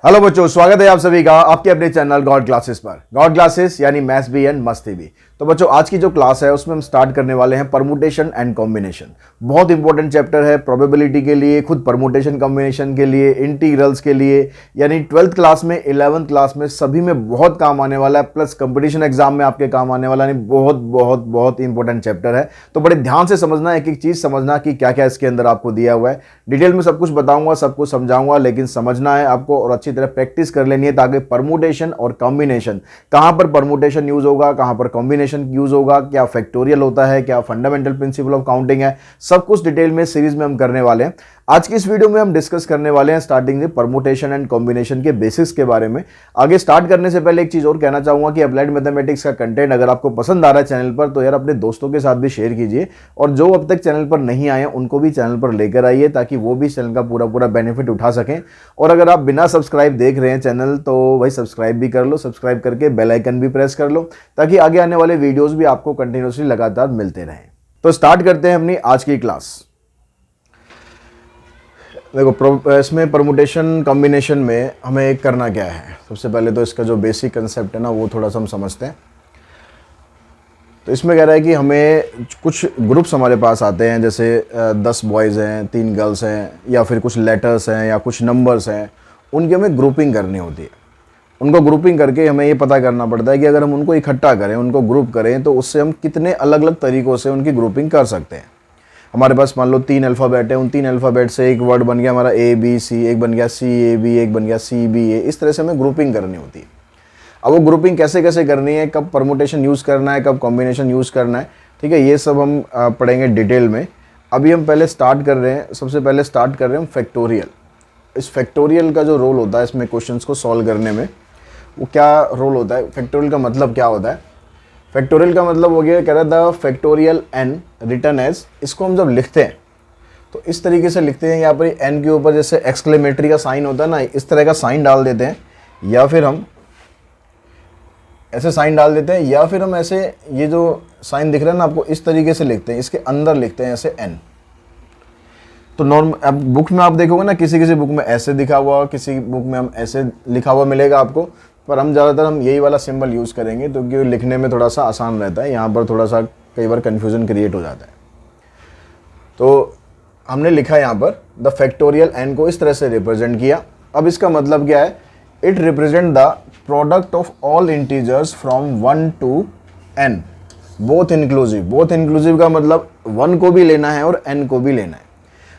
Hello बच्चों, स्वागत है आप सभी का आपके अपने चैनल गॉड क्लासेस पर। गॉड क्लासेस यानी मैथ्स भी एंड मस्ती भी। तो बच्चों, आज की जो क्लास है उसमें हम स्टार्ट करने वाले हैं परमुटेशन एंड कॉम्बिनेशन। बहुत इंपॉर्टेंट चैप्टर है प्रोबेबिलिटी के लिए, खुद परमुटेशन कॉम्बिनेशन के लिए, इंटीग्रल्स के लिए, यानी 12th क्लास में 11th क्लास में सभी में बहुत काम आने वाला है, प्लस कंपटीशन एग्जाम में आपके काम आने वाला है। बहुत बहुत बहुत इंपॉर्टेंट चैप्टर है, तो बड़े ध्यान से समझना, एक एक चीज समझना कि क्या क्या इसके अंदर आपको दिया हुआ है। डिटेल में सब कुछ बताऊंगा, सब कुछ समझाऊंगा, लेकिन समझना है आपको और अच्छी तरह प्रैक्टिस कर लेनी है, ताकि परमुटेशन और कॉम्बिनेशन, कहां पर परमुटेशन यूज होगा, कहां पर कॉम्बिनेशन यूज होगा, क्या फैक्टोरियल होता है, क्या फंडामेंटल प्रिंसिपल ऑफ काउंटिंग है, सब कुछ डिटेल में सीरीज में हम करने वाले हैं। आज की इस वीडियो में हम डिस्कस करने वाले हैं स्टार्टिंग में परमुटेशन एंड कॉम्बिनेशन के बेसिक्स के बारे में। आगे स्टार्ट करने से पहले एक चीज और कहना चाहूंगा कि अप्लाइड मैथमेटिक्स का कंटेंट अगर आपको पसंद आ रहा है चैनल पर, तो यार अपने दोस्तों के साथ भी शेयर कीजिए, और जो अब तक चैनल पर नहीं आए उनको भी चैनल पर लेकर आइए, ताकि वो भी चैनल का पूरा बेनिफिट उठा सकें। और अगर आप बिना सब्सक्राइब देख रहे हैं चैनल, तो भाई सब्सक्राइब भी कर लो, सब्सक्राइब करके बेल आइकन भी प्रेस कर लो, ताकि आगे आने वाले वीडियोस भी आपको कंटिन्यूसली लगातार मिलते रहें। तो स्टार्ट करते हैं अपनी आज की क्लास। देखो, इसमें परमुटेशन कॉम्बिनेशन में हमें करना क्या है, सबसे पहले तो इसका जो बेसिक कंसेप्ट है ना, वो थोड़ा सा हम समझते हैं। तो इसमें कह रहा है कि हमें कुछ ग्रुप्स हमारे पास आते हैं, जैसे 10 बॉयज़ हैं, 3 गर्ल्स हैं, या फिर कुछ लेटर्स हैं या कुछ नंबर्स हैं, उनकी हमें ग्रुपिंग करनी होती है। उनको ग्रुपिंग करके हमें ये पता करना पड़ता है कि अगर हम उनको इकट्ठा करें, उनको ग्रुप करें, तो उससे हम कितने अलग अलग तरीक़ों से उनकी ग्रुपिंग कर सकते हैं। हमारे पास मान लो 3 अल्फ़ाबेट है, उन 3 अल्फ़ाबेट से एक वर्ड बन गया हमारा ABC, एक बन गया CAB, एक बन गया CBA। इस तरह से हमें ग्रुपिंग करनी होती है। अब वो ग्रुपिंग कैसे कैसे करनी है, कब परमुटेशन यूज़ करना है, कब कॉम्बिनेशन यूज़ करना है, ठीक है, ये सब हम पढ़ेंगे डिटेल में। अभी हम पहले स्टार्ट कर रहे हैं, सबसे पहले स्टार्ट कर रहे हैं हम फैक्टोरियल। इस फैक्टोरियल का जो रोल होता है इसमें क्वेश्चंस को सॉल्व करने में, वो क्या रोल होता है, फैक्टोरियल का मतलब क्या होता है। फैक्टोरियल का मतलब हो गया, कह रहा था फैक्टोरियल n रिटर्न एज, इसको हम जब लिखते हैं तो इस तरीके से लिखते हैं। यहाँ पर n के ऊपर जैसे एक्सक्लेमेटरी का साइन होता है ना, इस तरह का साइन डाल देते हैं, या फिर हम ऐसे साइन डाल देते हैं, या फिर हम ऐसे, ये जो साइन दिख रहा है ना आपको, इस तरीके से लिखते हैं, इसके अंदर लिखते हैं ऐसे n। तो नॉर्मल अब बुक में आप देखोगे ना, किसी किसी बुक में ऐसे दिखा हुआ, किसी बुक में हम ऐसे लिखा हुआ मिलेगा आपको, पर हम ज़्यादातर हम यही वाला सिंबल यूज़ करेंगे, तो क्योंकि लिखने में थोड़ा सा आसान रहता है। यहाँ पर थोड़ा सा कई बार कन्फ्यूज़न क्रिएट हो जाता है। तो हमने लिखा यहाँ पर द फैक्टोरियल n को इस तरह से रिप्रेजेंट किया। अब इसका मतलब क्या है, it represent the product of all integers from 1 to n both inclusive. Both inclusive का मतलब 1 को भी लेना है और n को भी लेना है।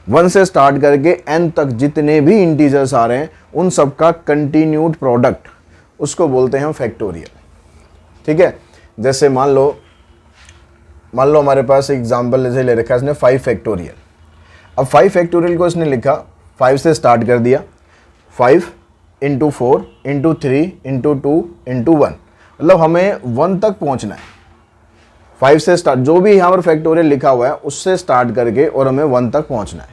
1 से स्टार्ट करके n तक जितने भी इंटीजर्स आ रहे हैं उन सब का कंटिन्यूड प्रोडक्ट, उसको बोलते हैं हम फैक्टोरियल। ठीक है, जैसे मान लो हमारे पास एग्जाम्पल जैसे ले रखा है इसने 5 फैक्टोरियल। अब 5 फैक्टोरियल को इसने लिखा, 5 से स्टार्ट कर दिया, 5 × 4 × 3 × 2 × 1, मतलब हमें 1 तक पहुंचना है। 5 से स्टार्ट, जो भी यहाँ पर फैक्टोरियल लिखा हुआ है उससे स्टार्ट करके और हमें 1 तक पहुंचना है।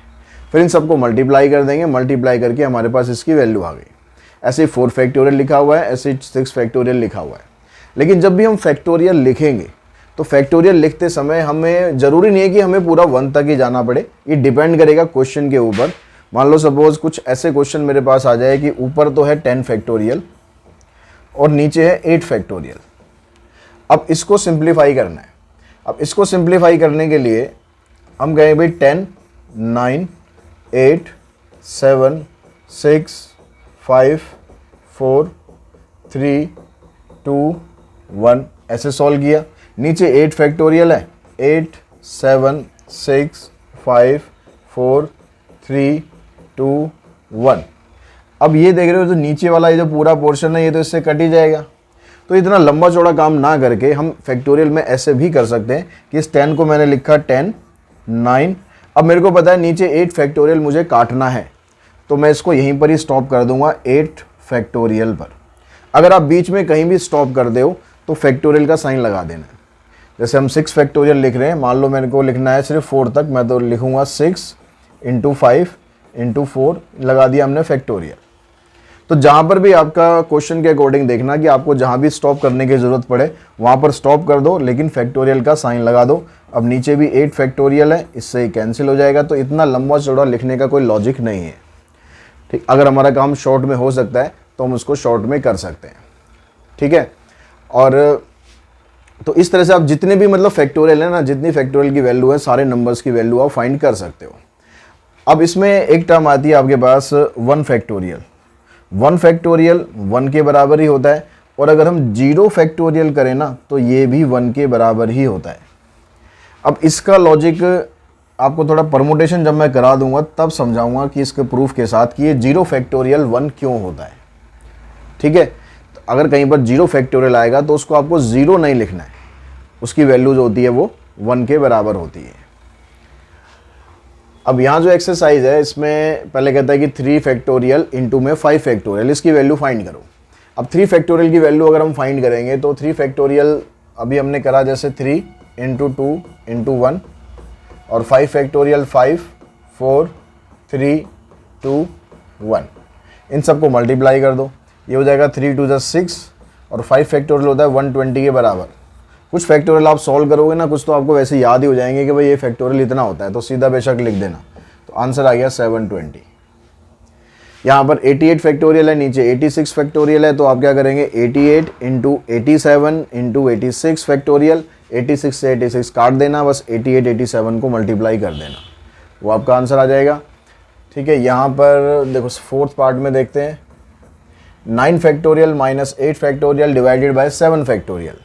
फिर इन सबको मल्टीप्लाई कर देंगे, मल्टीप्लाई करके हमारे पास इसकी वैल्यू आ गई। ऐसे 4 फैक्टोरियल लिखा हुआ है, ऐसे 6 फैक्टोरियल लिखा हुआ है। लेकिन जब भी हम फैक्टोरियल लिखेंगे तो फैक्टोरियल लिखते समय हमें ज़रूरी नहीं है कि हमें पूरा 1 तक ही जाना पड़े, ये डिपेंड करेगा क्वेश्चन के ऊपर। मान लो सपोज कुछ ऐसे क्वेश्चन मेरे पास आ जाए कि ऊपर तो है 10 फैक्टोरियल और नीचे है 8 फैक्टोरियल। अब इसको सिंप्लीफाई करना है। अब इसको सिंप्लीफाई करने के लिए हम कहें भाई 10, 9, 8, 7, 6, 5, 4, 3, 2, 1 ऐसे सॉल्व किया। नीचे 8 फैक्टोरियल है, 8, 7, 6, 5, 4, 3, 2, 1। अब ये देख रहे हो, जो नीचे वाला ये जो पूरा पोर्शन है ये तो इससे कट ही जाएगा। तो इतना लंबा चौड़ा काम ना करके हम फैक्टोरियल में ऐसे भी कर सकते हैं कि इस 10 को मैंने लिखा 10, 9, अब मेरे को पता है नीचे 8 फैक्टोरियल मुझे काटना है, तो मैं इसको यहीं पर ही स्टॉप कर दूंगा 8 फैक्टोरियल पर। अगर आप बीच में कहीं भी स्टॉप कर दे हो तो फैक्टोरियल का साइन लगा देना है। जैसे हम 6 फैक्टोरियल लिख रहे हैं, मान लो मेरे को लिखना है सिर्फ 4 तक, मैं तो लिखूंगा 6 × 5 × 4 लगा दिया हमने फैक्टोरियल। तो जहाँ पर भी आपका क्वेश्चन के अकॉर्डिंग देखना कि आपको जहाँ भी स्टॉप करने की ज़रूरत पड़े वहाँ पर स्टॉप कर दो, लेकिन फैक्टोरियल का साइन लगा दो। अब नीचे भी 8 फैक्टोरियल है, इससे कैंसिल हो जाएगा। तो इतना लंबा चौड़ा लिखने का कोई लॉजिक नहीं है। ठीक, अगर हमारा काम शॉर्ट में हो सकता है तो हम उसको शॉर्ट में कर सकते हैं, ठीक है। और तो इस तरह से आप जितने भी मतलब फैक्टोरियल है ना, जितनी फैक्टोरियल की वैल्यू है, सारे नंबर्स की वैल्यू आप फाइंड कर सकते हो। अब इसमें एक टर्म आती है आपके पास 1 फैक्टोरियल। 1 फैक्टोरियल 1 के बराबर ही होता है, और अगर हम 0 फैक्टोरियल करें ना तो ये भी 1 के बराबर ही होता है। अब इसका लॉजिक आपको थोड़ा परमुटेशन जब मैं करा दूंगा तब समझाऊंगा कि इसके प्रूफ के साथ कि ये 0 फैक्टोरियल 1 क्यों होता है, ठीक है। तो अगर कहीं पर 0 फैक्टोरियल आएगा तो उसको आपको 0 नहीं लिखना है, उसकी वैल्यू जो होती है वो 1 के बराबर होती है। अब यहाँ जो एक्सरसाइज है इसमें पहले कहता है कि 3 फैक्टोरियल इंटू में 5 फैक्टोरियल, इसकी वैल्यू फाइंड करो। अब 3 फैक्टोरियल की वैल्यू अगर हम फाइंड करेंगे तो 3 फैक्टोरियल अभी हमने करा जैसे 3 इंटू 2 इंटू 1, और 5 फैक्टोरियल 5 4 3 2 1, इन सबको मल्टीप्लाई कर दो, ये हो जाएगा 3 2 6, और 5 फैक्टोरियल होता है 120 के बराबर। कुछ फैक्टोरियल आप सॉल्व करोगे ना, कुछ तो आपको वैसे याद ही हो जाएंगे कि भाई ये फैक्टोरियल इतना होता है, तो सीधा बेशक लिख देना। तो आंसर आ गया 720। यहाँ पर 88 फैक्टोरियल है, नीचे 86 फैक्टोरियल है, तो आप क्या करेंगे 88 इंटू 87 इंटू 86 फैक्टोरियल, 86 से 86 काट देना, बस 88 87 को मल्टीप्लाई कर देना, वो आपका आंसर आ जाएगा, ठीक है। यहाँ पर देखो फोर्थ पार्ट में देखते हैं, 9 factorial minus 8 factorial divided by 7 factorial.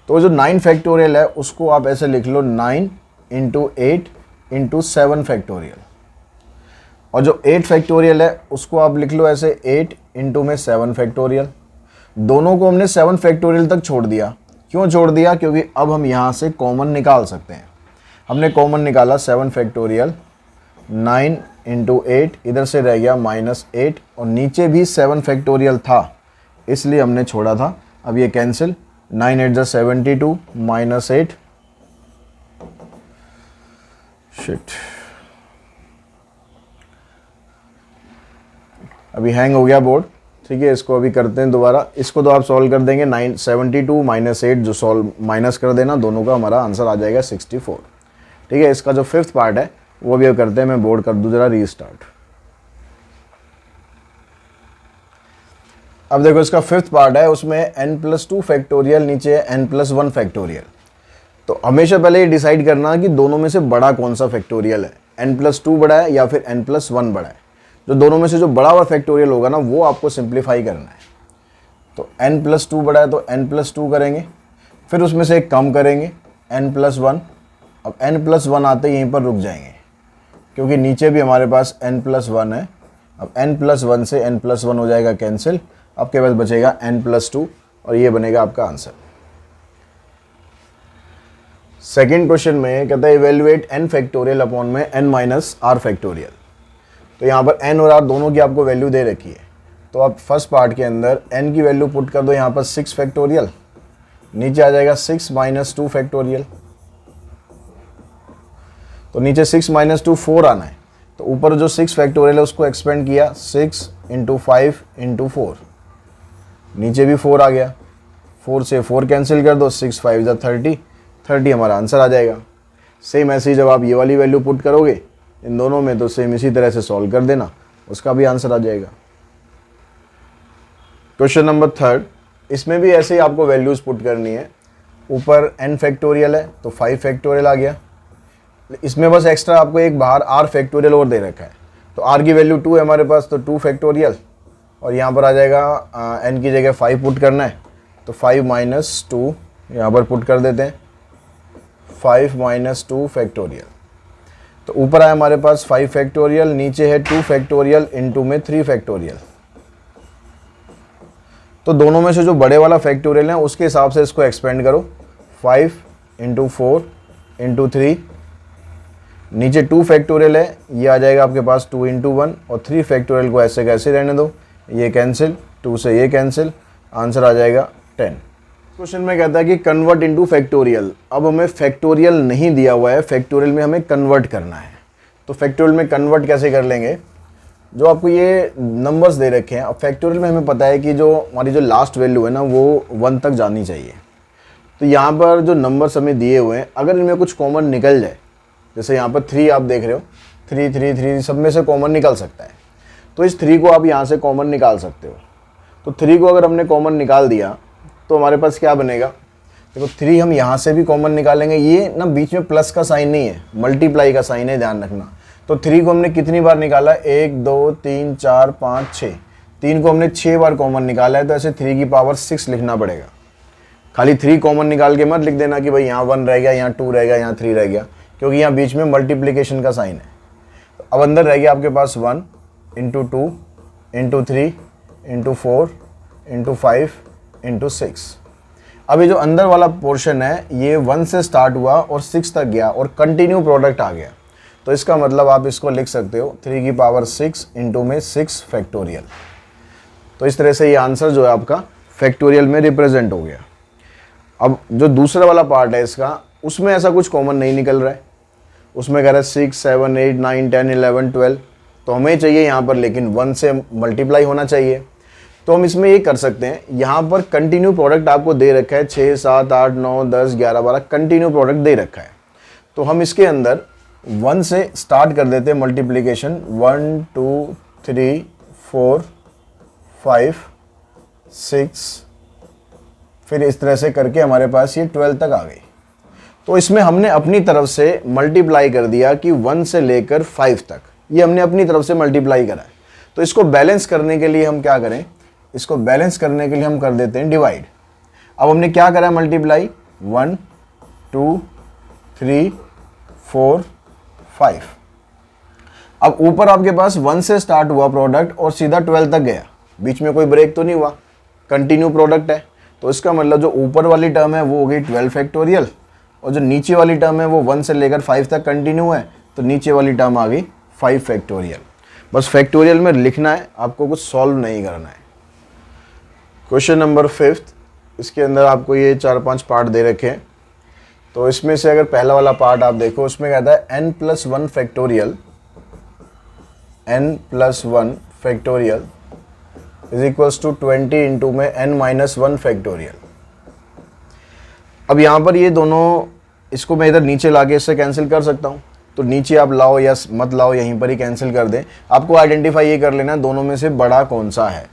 तो जो 9 फैक्टोरियल है उसको आप ऐसे लिख लो 9 इंटू 8 इंटू 7 फैक्टोरियल, और जो 8 फैक्टोरियल है उसको आप लिख लो ऐसे 8 इंटू में 7 फैक्टोरियल। दोनों को हमने 7 फैक्टोरियल तक छोड़ दिया। क्यों छोड़ दिया? क्योंकि अब हम यहाँ से कॉमन निकाल सकते हैं। हमने कॉमन निकाला 7 फैक्टोरियल, 9 इंटू 8, इधर से रह गया -8, और नीचे भी 7 फैक्टोरियल था इसलिए हमने छोड़ा था। अब ये कैंसिल, 9 8 72 -8, शिट अभी हैंग हो गया बोर्ड, ठीक है। इसको अभी करते हैं दोबारा, इसको तो आप सॉल्व कर देंगे, 972 -8 जो सॉल्व माइनस कर देना, दोनों का हमारा आंसर आ जाएगा 64, ठीक है। इसका जो 5th पार्ट है वो भी अब करते हैं, मैं बोर्ड कर दूं जरा रीस्टार्ट। अब देखो इसका 5th पार्ट है, उसमें n+2 फैक्टोरियल, नीचे n+1 फैक्टोरियल। तो हमेशा पहले ये डिसाइड करना कि दोनों में से बड़ा कौन सा फैक्टोरियल है, n+2 बड़ा है या फिर n+1 बड़ा है। जो दोनों में से जो बड़ा वाला फैक्टोरियल होगा ना वो आपको सिंप्लीफाई करना है। तो n+2 बड़ा है तो n+2 करेंगे, फिर उसमें से एक कम करेंगे n+1। अब n+1 आते ही यहीं पर रुक जाएंगे क्योंकि नीचे भी हमारे पास n+1 है। अब n+1 से n+1 हो जाएगा कैंसिल, आपके पास बचेगा n+2 और ये बनेगा आपका आंसर। सेकेंड क्वेश्चन में कहता है इवेल्युएट n फैक्टोरियल अपॉन में n - r फैक्टोरियल। तो यहाँ पर n और r दोनों की आपको वैल्यू दे रखी है, तो आप फर्स्ट पार्ट के अंदर n की वैल्यू पुट कर दो, यहाँ पर 6 फैक्टोरियल, नीचे आ जाएगा 6 - 2 फैक्टोरियल। तो नीचे 6 - 2 4 आना है, तो ऊपर जो 6 फैक्टोरियल है उसको एक्सपेंड किया, 6 × 5 × 4, नीचे भी 4 आ गया, 4 से 4 कैंसिल कर दो, 6 5 30, 30 हमारा आंसर आ जाएगा। सेम ऐसे ही जब आप ये वाली वैल्यू पुट करोगे इन दोनों में तो सेम इसी तरह से सॉल्व कर देना, उसका भी आंसर आ जाएगा। क्वेश्चन नंबर 3, इसमें भी ऐसे ही आपको वैल्यूज पुट करनी है। ऊपर n फैक्टोरियल है तो 5 फैक्टोरियल आ गया, इसमें बस एक्स्ट्रा आपको एक बाहर r फैक्टोरियल और दे रखा है, तो r की वैल्यू 2 है हमारे पास, तो 2 फैक्टोरियल, और यहाँ पर आ जाएगा n की जगह 5 पुट करना है, तो 5 - 2 यहाँ पर पुट कर देते हैं, 5 - 2 फैक्टोरियल। तो ऊपर आया हमारे पास 5 फैक्टोरियल, नीचे है 2 फैक्टोरियल इंटू में 3 फैक्टोरियल। तो दोनों में से जो बड़े वाला फैक्टोरियल है उसके हिसाब से इसको एक्सपेंड करो, 5 × 4 × 3, नीचे 2 फैक्टोरियल है, ये आ जाएगा आपके पास 2 × 1, और 3 फैक्टोरियल को ऐसे कैसे रहने दो, ये कैंसिल, 2 से ये कैंसिल, आंसर आ जाएगा 10। क्वेश्चन में कहता है कि कन्वर्ट इनटू फैक्टोरियल। अब हमें फैक्टोरियल नहीं दिया हुआ है, फैक्टोरियल में हमें कन्वर्ट करना है। तो फैक्टोरियल में कन्वर्ट कैसे कर लेंगे, जो आपको ये नंबर्स दे रखे हैं, अब फैक्टोरियल में हमें पता है कि जो हमारी जो लास्ट वैल्यू है ना वो 1 तक जानी चाहिए। तो यहाँ पर जो नंबर्स हमें दिए हुए हैं अगर इनमें कुछ कॉमन निकल जाए, जैसे यहाँ पर 3 आप देख रहे हो, 3 3 3 सब में से कॉमन निकल सकता है, तो इस 3 को आप यहाँ से कॉमन निकाल सकते हो। तो 3 को अगर हमने कॉमन निकाल दिया तो हमारे पास क्या बनेगा, देखो 3 हम यहाँ से भी कॉमन निकालेंगे, ये ना बीच में प्लस का साइन नहीं है, मल्टीप्लाई का साइन है, ध्यान रखना। तो 3 को हमने कितनी बार निकाला, 1 2 3 4 5 6, 3 को हमने 6 बार कॉमन निकाला है, तो ऐसे 3 की पावर 6 लिखना पड़ेगा। खाली 3 कॉमन निकाल के मत लिख देना कि भाई यहाँ 1 रह गया, यहाँ 2 रह गया, यहाँ 3 रह गया, क्योंकि यहाँ बीच में मल्टीप्लिकेशन का साइन है। तो अब अंदर रह गया आपके पास 1 into 2 into 3 into 4 into 5 into 6। अब ये जो अंदर वाला पोर्शन है ये 1 से स्टार्ट हुआ और 6 तक गया और कंटिन्यू प्रोडक्ट आ गया, तो इसका मतलब आप इसको लिख सकते हो 3 की पावर 6 इंटू में 6 फैक्टोरियल। तो इस तरह से ये आंसर जो है आपका फैक्टोरियल में रिप्रेजेंट हो गया। अब जो दूसरा वाला पार्ट है इसका, उसमें ऐसा कुछ कॉमन नहीं निकल रहा है, उसमें कह रहा है 6 7 8 9 10 11 12, तो हमें चाहिए यहाँ पर लेकिन 1 से मल्टीप्लाई होना चाहिए। तो हम इसमें ये कर सकते हैं, यहाँ पर कंटिन्यू प्रोडक्ट आपको दे रखा है 6 7 8 9 10 11 12 कंटिन्यू प्रोडक्ट दे रखा है, तो हम इसके अंदर 1 से स्टार्ट कर देते हैं मल्टीप्लिकेशन, 1 2 3 4 5 6, फिर इस तरह से करके हमारे पास ये 12 तक आ गई। तो इसमें हमने अपनी तरफ से मल्टीप्लाई कर दिया कि 1 से लेकर 5 तक, ये हमने अपनी तरफ से मल्टीप्लाई करा है। तो इसको बैलेंस करने के लिए हम क्या करें, इसको बैलेंस करने के लिए हम कर देते हैं डिवाइड। अब हमने क्या करा मल्टीप्लाई, 1 2 3 4 5। अब ऊपर आपके पास 1 से स्टार्ट हुआ प्रोडक्ट और सीधा 12 तक गया, बीच में कोई ब्रेक तो नहीं हुआ, कंटिन्यू प्रोडक्ट है। तो इसका मतलब जो ऊपर वाली टर्म है वो हो गई 12 फैक्टोरियल, और जो नीचे वाली टर्म है वो 1 से लेकर 5 तक कंटिन्यू है, तो नीचे वाली टर्म आ गई 5 फैक्टोरियल। बस फैक्टोरियल में लिखना है, आपको कुछ सॉल्व नहीं करना है। क्वेश्चन नंबर 5, इसके अंदर आपको ये 4-5 पार्ट दे रखे हैं। तो इसमें से अगर पहला वाला पार्ट आप देखो, उसमें कहता है n+1 factorial, n+1 factorial is equals to 20 into में n-1 फैक्टोरियल। अब यहाँ पर ये दोनों, इसको मैं इधर नीचे लाके इससे कैंसिल कर सकता हूँ, तो नीचे आप लाओ या मत लाओ, यहीं पर ही कैंसिल कर दें। आपको आइडेंटिफाई ये कर लेना दोनों में से बड़ा कौन सा है।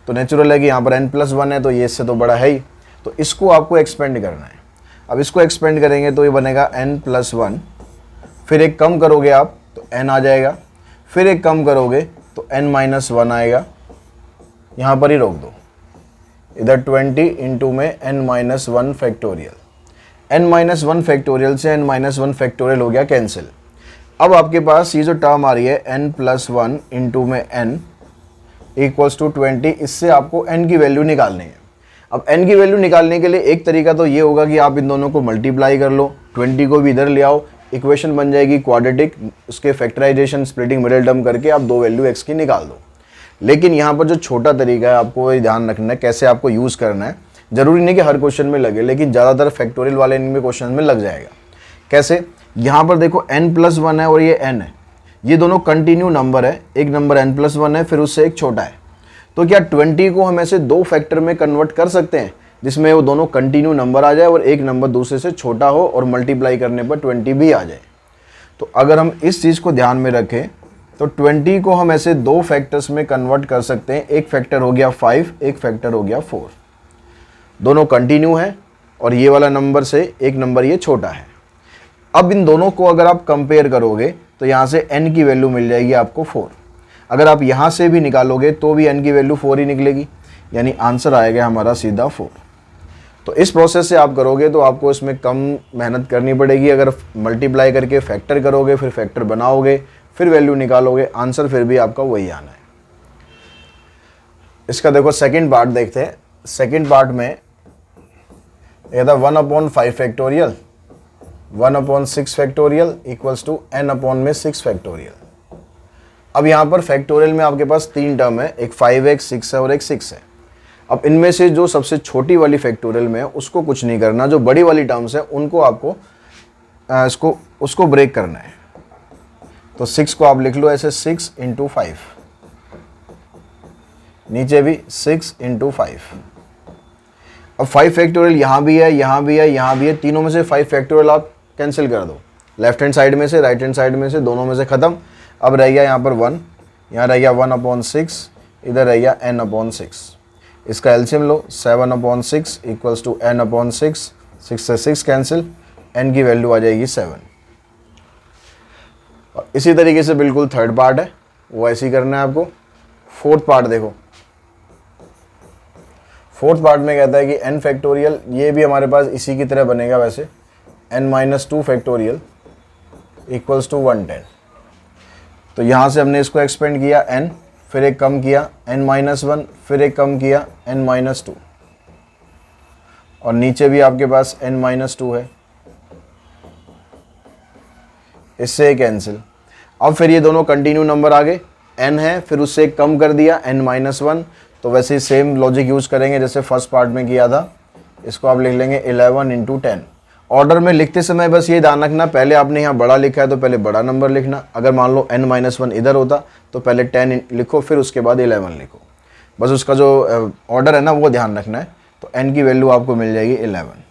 तो नेचुरल है कि यहाँ पर n+1 है, तो ये इससे तो बड़ा है ही, तो इसको आपको एक्सपेंड करना है। अब इसको एक्सपेंड करेंगे तो ये बनेगा n+1, फिर एक कम करोगे आप तो n आ जाएगा, फिर एक कम करोगे तो n-1 आएगा, यहाँ पर ही रोक दो, इधर 20 इंटू में n-1 फैक्टोरियल। n-1 फैक्टोरियल से n-1 फैक्टोरियल हो गया कैंसिल। अब आपके पास ये जो टर्म आ रही है n+1 इंटू में n इक्वल्स टू 20, इससे आपको n की वैल्यू निकालनी है। अब n की वैल्यू निकालने के लिए एक तरीका तो ये होगा कि आप इन दोनों को मल्टीप्लाई कर लो, 20 को भी इधर ले आओ, इक्वेशन बन जाएगी क्वाड्रेटिक, उसके फैक्टराइजेशन स्प्लिटिंग मिडिल टर्म करके आप दो वैल्यू x की निकाल दो। लेकिन यहाँ पर जो छोटा तरीका है आपको ये ध्यान रखना है कैसे आपको यूज़ करना है। जरूरी नहीं कि हर क्वेश्चन में लगे, लेकिन ज़्यादातर फैक्टोरियल वाले इनमें क्वेश्चन में लग जाएगा। कैसे, यहाँ पर देखो n+1 है और ये n है, ये दोनों कंटिन्यू नंबर है, एक नंबर n+1 है फिर उससे एक छोटा है। तो क्या 20 को हम ऐसे दो फैक्टर में कन्वर्ट कर सकते हैं जिसमें वो दोनों कंटिन्यू नंबर आ जाए और एक नंबर दूसरे से छोटा हो और मल्टीप्लाई करने पर 20 भी आ जाए। तो अगर हम इस चीज़ को ध्यान में रखें तो 20 को हम ऐसे दो फैक्टर्स में कन्वर्ट कर सकते हैं, एक फैक्टर हो गया 5, एक फैक्टर हो गया 4, दोनों कंटिन्यू है और ये वाला नंबर से एक नंबर ये छोटा है। अब इन दोनों को अगर आप कंपेयर करोगे तो यहाँ से n की वैल्यू मिल जाएगी आपको 4, अगर आप यहाँ से भी निकालोगे तो भी n की वैल्यू 4 ही निकलेगी, यानी आंसर आएगा हमारा सीधा 4। तो इस प्रोसेस से आप करोगे तो आपको इसमें कम मेहनत करनी पड़ेगी। अगर मल्टीप्लाई करके फैक्टर करोगे, फिर फैक्टर बनाओगे, फिर वैल्यू निकालोगे, आंसर फिर भी आपका वही आना है। इसका देखो सेकंड पार्ट देखते हैं। सेकंड पार्ट में यह था 1/5 factorial, 1/6 factorial equals to n/6 factorial. अब यहाँ पर फैक्टोरियल में आपके पास तीन टर्म है, एक 5 है, एक 6 है और एक 6 है। अब इनमें से जो सबसे छोटी वाली फैक्टोरियल में है उसको कुछ नहीं करना, जो बड़ी वाली टर्म्स है उनको आपको उसको ब्रेक करना है। तो 6 को आप लिख लो ऐसे 6 × 5, नीचे भी 6 × 5। अब 5 फैक्टोरियल यहाँ भी है, यहाँ भी है, यहाँ भी है, तीनों में से 5 फैक्टोरियल आप कैंसिल कर दो, लेफ्ट हैंड साइड में से, राइट हैंड साइड में से, दोनों में से ख़त्म। अब रह गया यहाँ पर 1, यहाँ रह गया 1/6, इधर रह गया n/6। इसका LCM low, 7/6 equals to n/6, 6 से 6 कैंसिल, n की वैल्यू आ जाएगी 7। और इसी तरीके से बिल्कुल थर्ड पार्ट है, वो ऐसे ही करना है आपको। फोर्थ पार्ट देखो, फोर्थ पार्ट में कहता है कि n फैक्टोरियल, ये भी हमारे पास इसी की तरह बनेगा वैसे, n-2 फैक्टोरियल इक्वल्स टू 110। तो यहाँ से हमने इसको एक्सपेंड किया n, फिर एक कम किया n-1, फिर एक कम किया n-2, और नीचे भी आपके पास n-2 है, इससे एक कैंसिल। अब फिर ये दोनों कंटिन्यू नंबर आ गए, n है फिर उससे एक कम कर दिया n-1, तो वैसे ही सेम लॉजिक यूज़ करेंगे जैसे फर्स्ट पार्ट में किया था। इसको आप लिख लेंगे 11 × 10। ऑर्डर में लिखते समय बस ये ध्यान रखना, पहले आपने यहाँ बड़ा लिखा है तो पहले बड़ा नंबर लिखना। अगर मान लो n-1 इधर होता तो पहले 10 लिखो, फिर उसके बाद 11 लिखो। बस उसका जो ऑर्डर है ना वो ध्यान रखना है। तो n की वैल्यू आपको मिल जाएगी 11।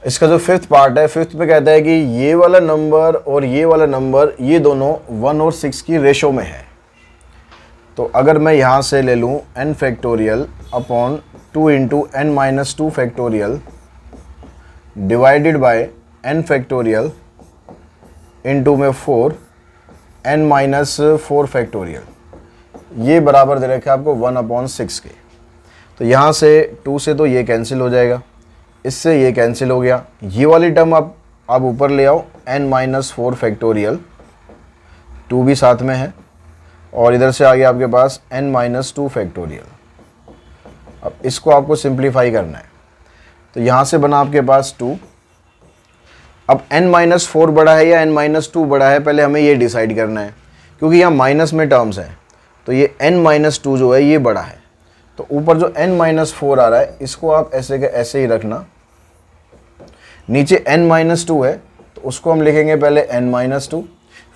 इसका जो फिफ्थ पार्ट है, फिफ्थ में कहता है कि ये वाला नंबर और ये वाला नंबर ये दोनों 1 और 6 की रेशो में है। तो अगर मैं यहाँ से ले लूँ n factorial upon 2 × n-2 factorial divided by n factorial into में 4 n-4 फैक्टोरियल, ये बराबर दे रखा है आपको 1/6 के। तो यहाँ से 2 से तो ये कैंसिल हो जाएगा, इससे ये कैंसिल हो गया, ये वाली टर्म आप ऊपर ले आओ n-4 फैक्टोरियल, 2 भी साथ में है, और इधर से आ गया आपके पास n-2 फैक्टोरियल। अब इसको आपको सिंप्लीफाई करना है, तो यहाँ से बना आपके पास 2। अब n-4 बड़ा है या n-2 बड़ा है, पहले हमें ये डिसाइड करना है, क्योंकि यहाँ माइनस में टर्म्स है, तो ये n-2 जो है ये बड़ा है। तो ऊपर जो n-4 आ रहा है इसको आप ऐसे के ऐसे ही रखना। नीचे n-2 है तो उसको हम लिखेंगे पहले n-2,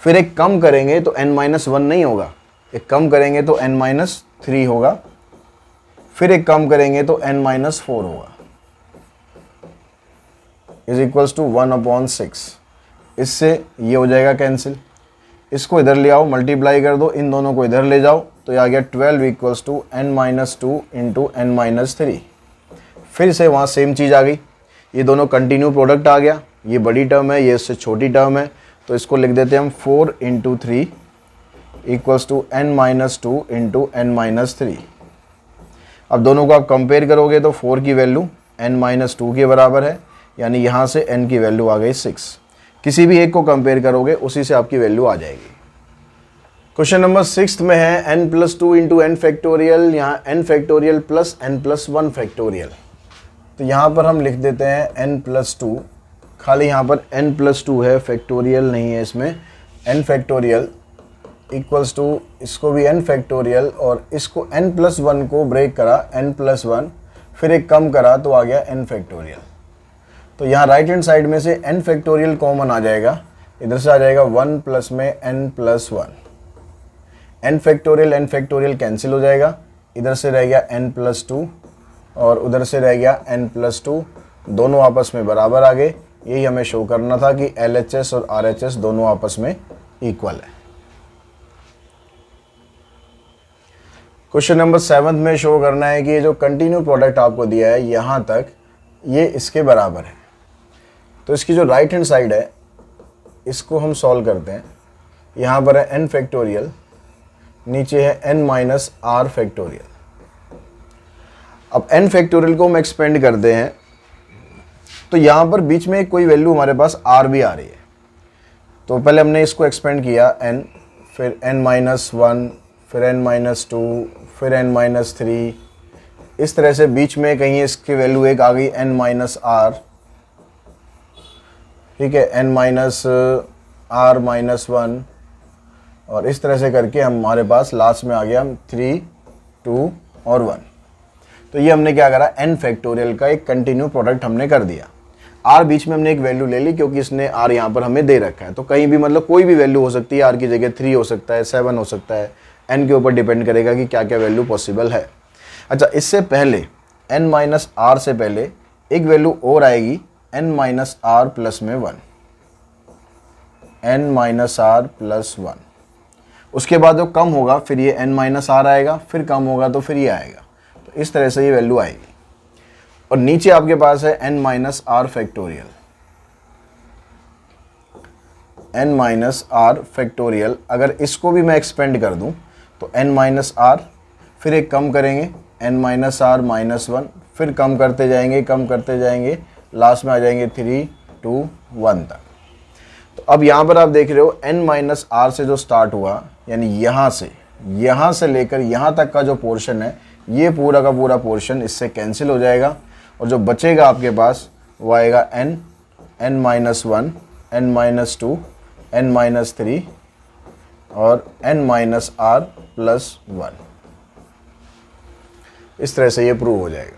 फिर एक कम करेंगे तो n-1 नहीं होगा, एक कम करेंगे तो n-3 होगा, फिर एक कम करेंगे तो n-4 होगा, इज इक्वल्स टू 1/6। इससे ये हो जाएगा कैंसिल, इसको इधर ले आओ, मल्टीप्लाई कर दो, इन दोनों को इधर ले जाओ, तो ये आ गया 12 equals to n-2 into n-3। फिर से वहाँ सेम चीज़ आ गई, ये दोनों कंटिन्यू प्रोडक्ट आ गया, ये बड़ी टर्म है, ये इससे छोटी टर्म है, तो इसको लिख देते हैं हम 4 × 3 equals to n-2 into n-3। अब दोनों को आप कंपेयर करोगे तो 4 की वैल्यू n-2 के बराबर है, यानी यहाँ से n की वैल्यू आ गई 6। किसी भी एक को कंपेयर करोगे उसी से आपकी वैल्यू आ जाएगी। क्वेश्चन नंबर 6 में है n+2 इंटू n फैक्टोरियल, यहाँ n factorial plus n+1 factorial. तो यहाँ पर हम लिख देते हैं n+2, खाली यहाँ पर n+2 है, फैक्टोरियल नहीं है इसमें, n फैक्टोरियल इक्वल्स टू, इसको भी n फैक्टोरियल, और इसको n+1 को ब्रेक करा n+1, फिर एक कम करा तो आ गया n फैक्टोरियल। तो यहाँ राइट हैंड साइड में से n फैक्टोरियल कॉमन आ जाएगा, इधर से आ जाएगा 1 प्लस में n+1, n फैक्टोरियल कैंसिल हो जाएगा, इधर से रह गया n+2 और उधर से रह गया n+2, दोनों आपस में बराबर आ गए। यही हमें शो करना था कि LHS और RHS दोनों आपस में इक्वल है। क्वेश्चन नंबर 7 में शो करना है कि ये जो कंटिन्यू प्रोडक्ट आपको दिया है यहाँ तक, ये इसके बराबर है। तो इसकी जो राइट हैंड साइड है इसको हम सॉल्व करते हैं। यहाँ पर है n फैक्टोरियल, नीचे है n-r फैक्टोरियल। अब n फैक्टोरियल को हम एक्सपेंड करते हैं तो यहाँ पर बीच में कोई वैल्यू हमारे पास r भी आ रही है। तो पहले हमने इसको एक्सपेंड किया n, फिर n-1, फिर n-2, फिर n-3, इस तरह से बीच में कहीं इसकी वैल्यू एक आ गई n-r, ठीक है, n-r-1, और इस तरह से करके हमारे पास लास्ट में आ गया 3, 2 और 1। तो ये हमने क्या करा, n फैक्टोरियल का एक कंटिन्यू प्रोडक्ट हमने कर दिया। r बीच में हमने एक वैल्यू ले ली क्योंकि इसने r यहाँ पर हमें दे रखा है, तो कहीं भी मतलब कोई भी वैल्यू हो सकती है, r की जगह 3 हो सकता है, 7 हो सकता है, n के ऊपर डिपेंड करेगा कि क्या क्या वैल्यू पॉसिबल है। अच्छा, इससे पहले n-r से पहले एक वैल्यू और आएगी n-r प्लस में 1, n-r प्लस 1। उसके बाद जो कम होगा फिर ये n माइनस आर आएगा, फिर कम होगा तो फिर ये आएगा। तो इस तरह से ये वैल्यू आएगी। और नीचे आपके पास है n minus R factorial, n minus R factorial. अगर इसको भी मैं एक्सपेंड कर दूं तो n माइनस आर, फिर एक कम करेंगे n माइनस आर माइनस 1, फिर कम करते जाएंगे कम करते जाएंगे, लास्ट में आ जाएंगे 3, 2, 1 तक। तो अब यहाँ पर आप देख रहे हो n माइनस आर से जो स्टार्ट हुआ, यानी यहाँ से लेकर यहाँ तक का जो पोर्शन है, ये पूरा का पूरा पोर्शन इससे कैंसिल हो जाएगा और जो बचेगा आपके पास वो आएगा n minus 1, n minus 2, n minus 3 और n माइनस आर प्लस 1। इस तरह से ये प्रूव हो जाएगा।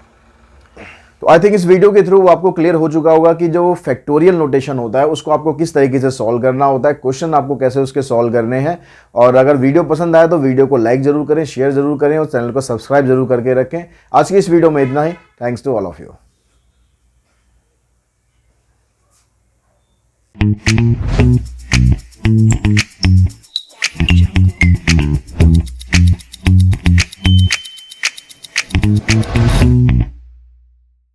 तो आई थिंक इस वीडियो के थ्रू आपको क्लियर हो चुका होगा कि जो फैक्टोरियल नोटेशन होता है उसको आपको किस तरीके से सॉल्व करना होता है, क्वेश्चन आपको कैसे उसके सॉल्व करने हैं। और अगर वीडियो पसंद आए तो वीडियो को लाइक जरूर करें, शेयर जरूर करें और चैनल को सब्सक्राइब जरूर करके रखें। आज की इस वीडियो में इतना ही। Thanks to all of you.